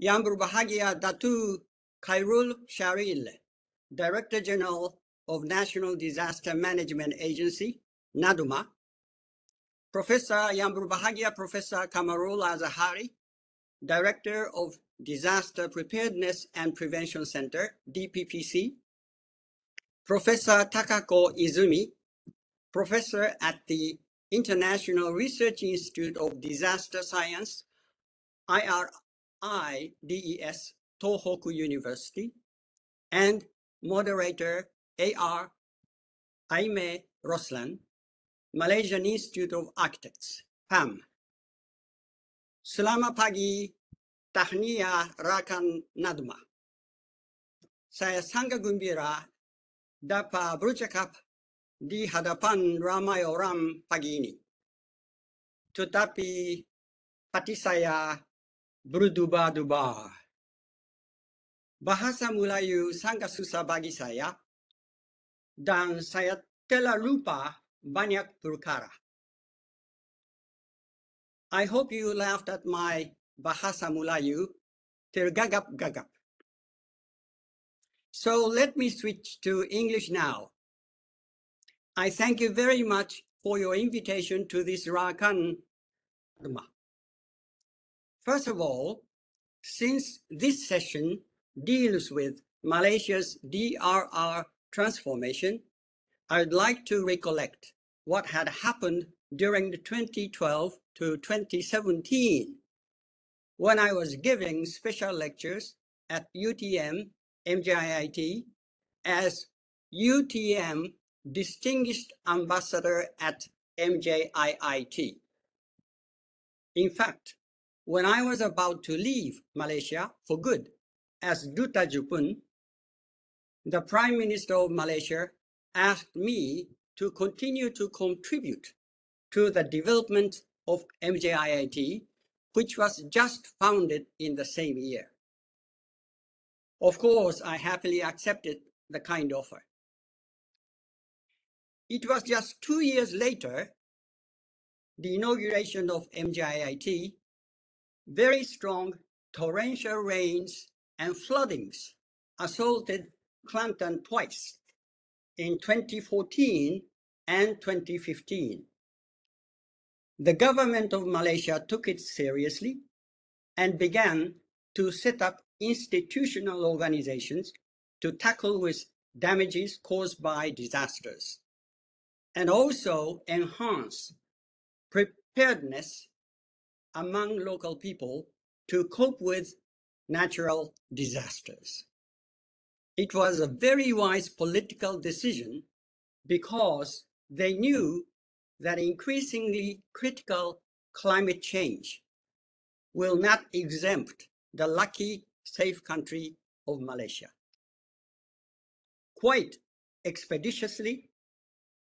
Yang berbahagia Datu Khairul Syaril, Director General of National Disaster Management Agency, NADMA, Professor Yang berbahagia Professor Kamarul Azahari, Director of Disaster Preparedness and Prevention Center, DPPC, Professor Takako Izumi, Professor at the International Research Institute of Disaster Science, IRIDES, Tohoku University, and moderator AR Aime Roslan, Malaysian Institute of Architects, PAM. Selamat pagi, tahniah rakan nadma. Saya sangat gembira dapat bercakap di hadapan ramai orang pagi ini. Tetapi hati saya berdebar-debar. Bahasa Melayu sangat susah bagi saya dan saya telah lupa banyak perkara. I hope you laughed at my bahasa Melayu tergagap-gagap. So let me switch to English now. I thank you very much for your invitation to this RAKAN NADMA. First of all, since this session deals with Malaysia's DRR transformation, I'd like to recollect what had happened during the 2012 to 2017 when I was giving special lectures at UTM MJIT as UTM Distinguished Ambassador at MJIT. In fact, when I was about to leave Malaysia for good as Duta Jepun, the Prime Minister of Malaysia asked me to continue to contribute to the development of MJIT, which was just founded in the same year. Of course, I happily accepted the kind offer. It was just 2 years later, the inauguration of MJIT, very strong torrential rains and floodings assaulted Kelantan twice, in 2014 and 2015. The government of Malaysia took it seriously and began to set up institutional organizations to tackle with damages caused by disasters, and also enhance preparedness among local people to cope with natural disasters. It was a very wise political decision because they knew that increasingly critical climate change will not exempt the lucky, safe country of Malaysia. Quite expeditiously,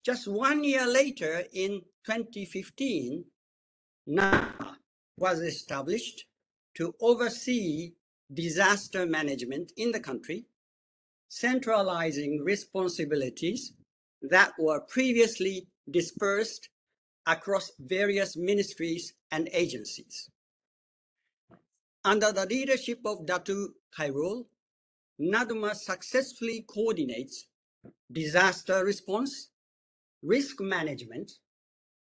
just 1 year later in 2015, NADMA was established to oversee disaster management in the country, centralizing responsibilities that were previously dispersed across various ministries and agencies. Under the leadership of Datu Khairul, NADMA successfully coordinates disaster response, risk management,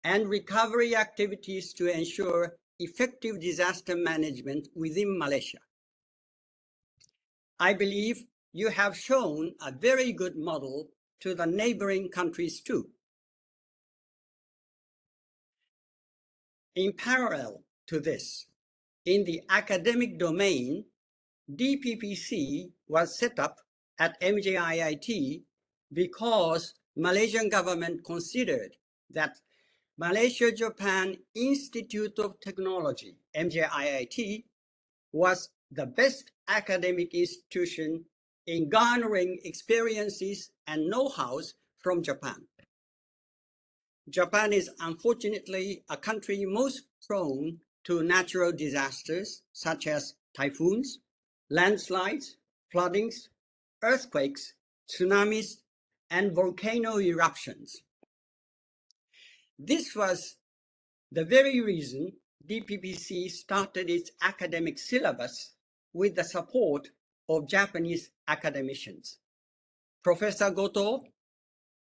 and recovery activities to ensure effective disaster management within Malaysia. I believe you have shown a very good model to the neighboring countries too. In parallel to this, in the academic domain, DPPC was set up at MJIT because Malaysian government considered that Malaysia-Japan Institute of Technology, MJIT, was the best academic institution in garnering experiences and know-hows from Japan. Japan is unfortunately a country most prone to natural disasters such as typhoons, landslides, floodings, earthquakes, tsunamis, and volcano eruptions. This was the very reason DPPC started its academic syllabus with the support of Japanese academicians, Professor Goto,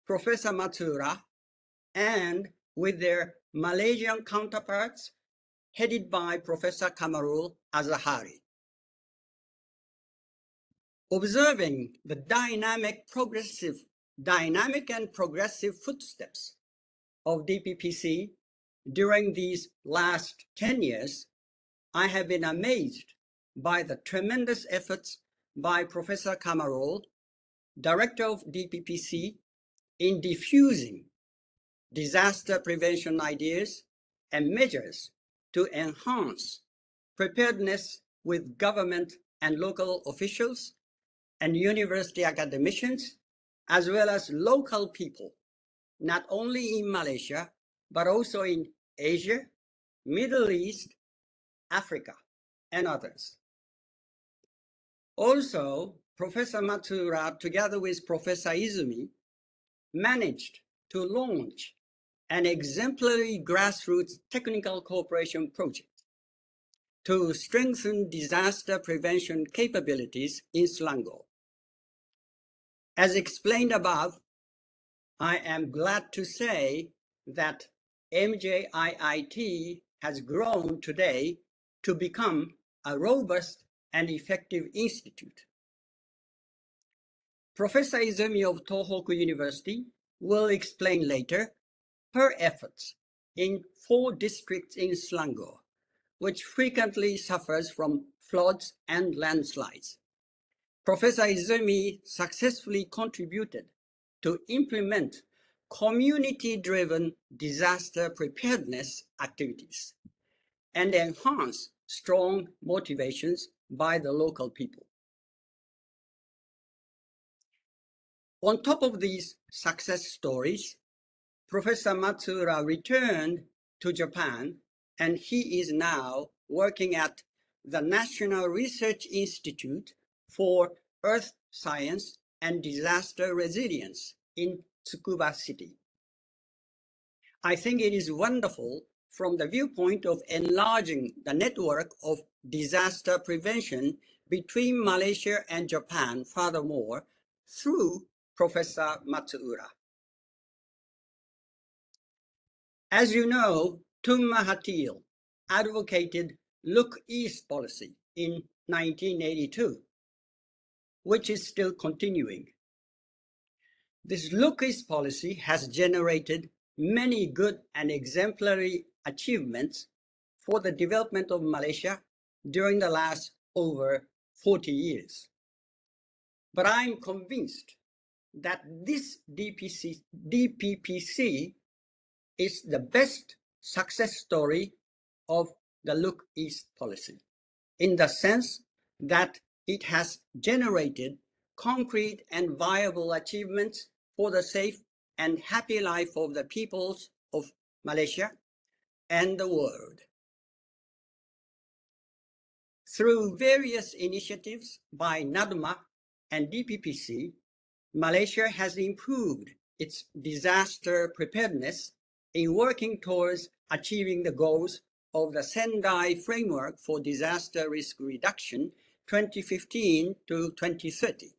Professor Matsuura, and with their Malaysian counterparts, headed by Professor Kamarul Azahari. Observing the dynamic and progressive footsteps of DPPC during these last 10 years, I have been amazed by the tremendous efforts by Professor Kamarul, Director of DPPC, in diffusing disaster prevention ideas and measures to enhance preparedness with government and local officials and university academicians, as well as local people, not only in Malaysia, but also in Asia, Middle East, Africa, and others. Also, Professor Matsuura, together with Professor Izumi, managed to launch an exemplary grassroots technical cooperation project to strengthen disaster prevention capabilities in Selangor. As explained above, I am glad to say that MJIIT has grown today to become a robust and effective institute. Professor Izumi of Tohoku University will explain later her efforts in 4 districts in Selangor, which frequently suffers from floods and landslides. Professor Izumi successfully contributed to implement community-driven disaster preparedness activities and enhance strong motivations by the local people. On top of these success stories, Professor Matsuura returned to Japan, and he is now working at the National Research Institute for Earth Science and Disaster Resilience in Tsukuba City. I think it is wonderful from the viewpoint of enlarging the network of disaster prevention between Malaysia and Japan, furthermore, through Professor Matsuura. As you know, Tun Mahathir advocated Look East policy in 1982, which is still continuing. This Look East policy has generated many good and exemplary achievements for the development of Malaysia during the last over 40 years. But I'm convinced that this DPPC is the best success story of the Look East policy, in the sense that it has generated concrete and viable achievements for the safe and happy life of the peoples of Malaysia and the world. Through various initiatives by NADMA and DPPC, Malaysia has improved its disaster preparedness in working towards achieving the goals of the Sendai Framework for Disaster Risk Reduction 2015 to 2030.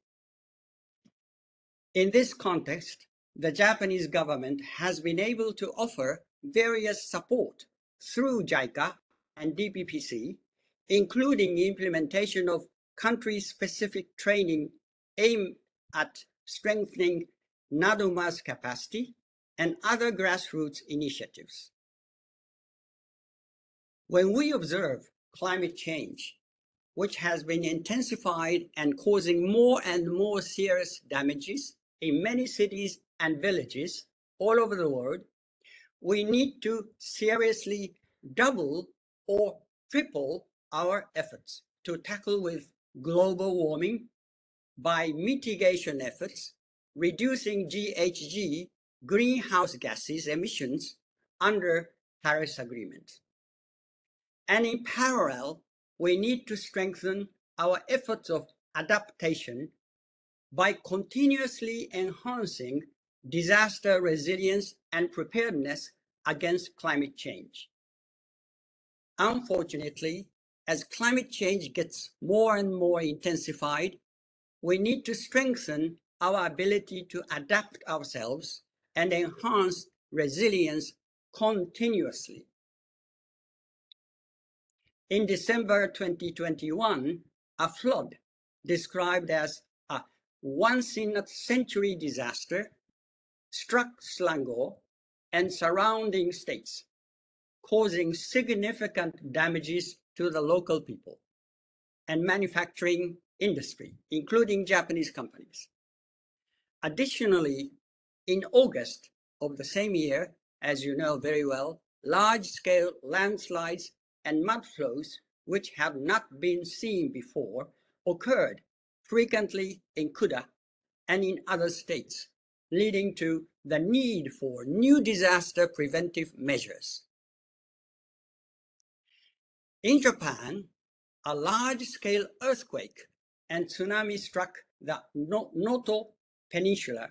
In this context, the Japanese government has been able to offer various support through JICA and DPPC, including implementation of country-specific training aimed at strengthening NADMA's capacity and other grassroots initiatives. When we observe climate change, which has been intensified and causing more and more serious damages in many cities and villages all over the world, we need to seriously double or triple our efforts to tackle with global warming by mitigation efforts, reducing GHG greenhouse gases emissions under Paris Agreement. And in parallel, we need to strengthen our efforts of adaptation by continuously enhancing disaster resilience and preparedness against climate change. Unfortunately, as climate change gets more and more intensified, we need to strengthen our ability to adapt ourselves and enhance resilience continuously. In December 2021, a flood described as a once-in-a-century disaster struck Selangor and surrounding states, causing significant damages to the local people and manufacturing industry, including Japanese companies. Additionally, in August of the same year, as you know very well, large-scale landslides and mudflows, which have not been seen before, occurred frequently in Kuda and in other states, leading to the need for new disaster preventive measures. In Japan, a large-scale earthquake and tsunami struck the Noto Peninsula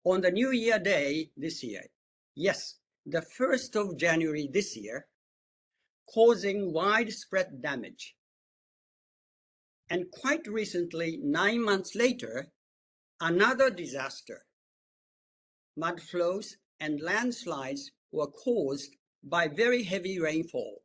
on the New Year Day this year. Yes, the 1st of January this year, causing widespread damage. And quite recently, 9 months later, another disaster. Mudflows and landslides were caused by very heavy rainfall,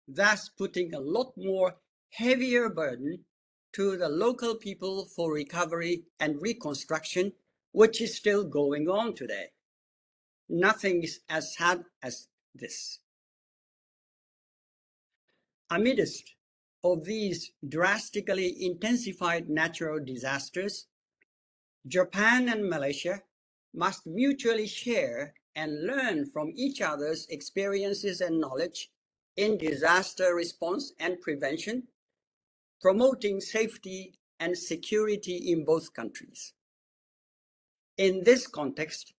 thus putting a lot more heavier burden to the local people for recovery and reconstruction, which is still going on today. Nothing is as sad as this. Amidst of these drastically intensified natural disasters, Japan and Malaysia must mutually share and learn from each other's experiences and knowledge in disaster response and prevention, promoting safety and security in both countries. In this context,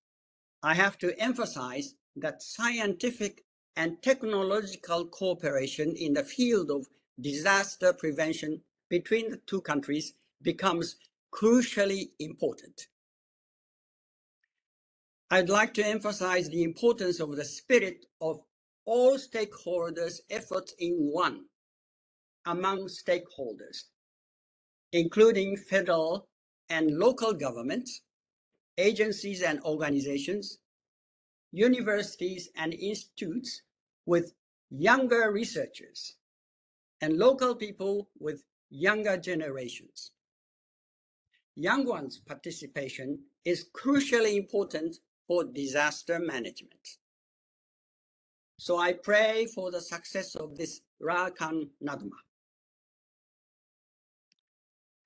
I have to emphasize that scientific and technological cooperation in the field of disaster prevention between the two countries becomes crucially important. I'd like to emphasize the importance of the spirit of all stakeholders' efforts in one among stakeholders, including federal and local governments, agencies and organizations, universities and institutes with younger researchers, and local people with younger generations. Young ones' participation is crucially important for disaster management. So I pray for the success of this RAKAN NADMA.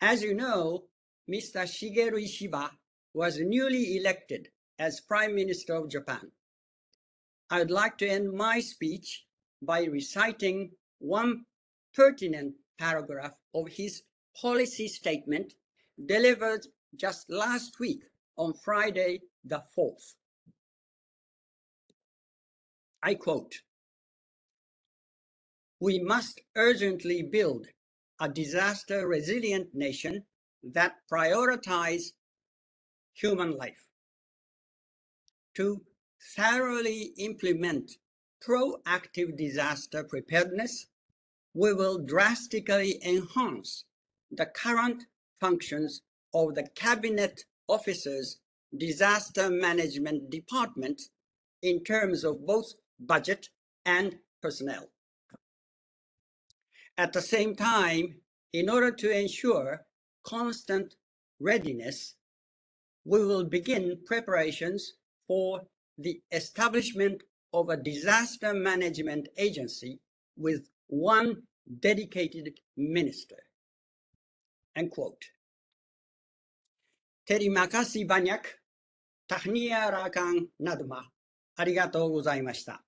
As you know, Mr. Shigeru Ishiba was newly elected as Prime Minister of Japan. I would like to end my speech by reciting one pertinent paragraph of his policy statement delivered just last week on Friday the 4th. I quote, "We must urgently build a disaster-resilient nation that prioritizes human life. To thoroughly implement proactive disaster preparedness, we will drastically enhance the current functions of the Cabinet Officer's Disaster Management Department in terms of both budget and personnel. At the same time, in order to ensure constant readiness, we will begin preparations for the establishment of a disaster management agency with one dedicated minister." End quote. Terima kasih banyak. Tahniah RAKAN NADMA. ありがとうございました。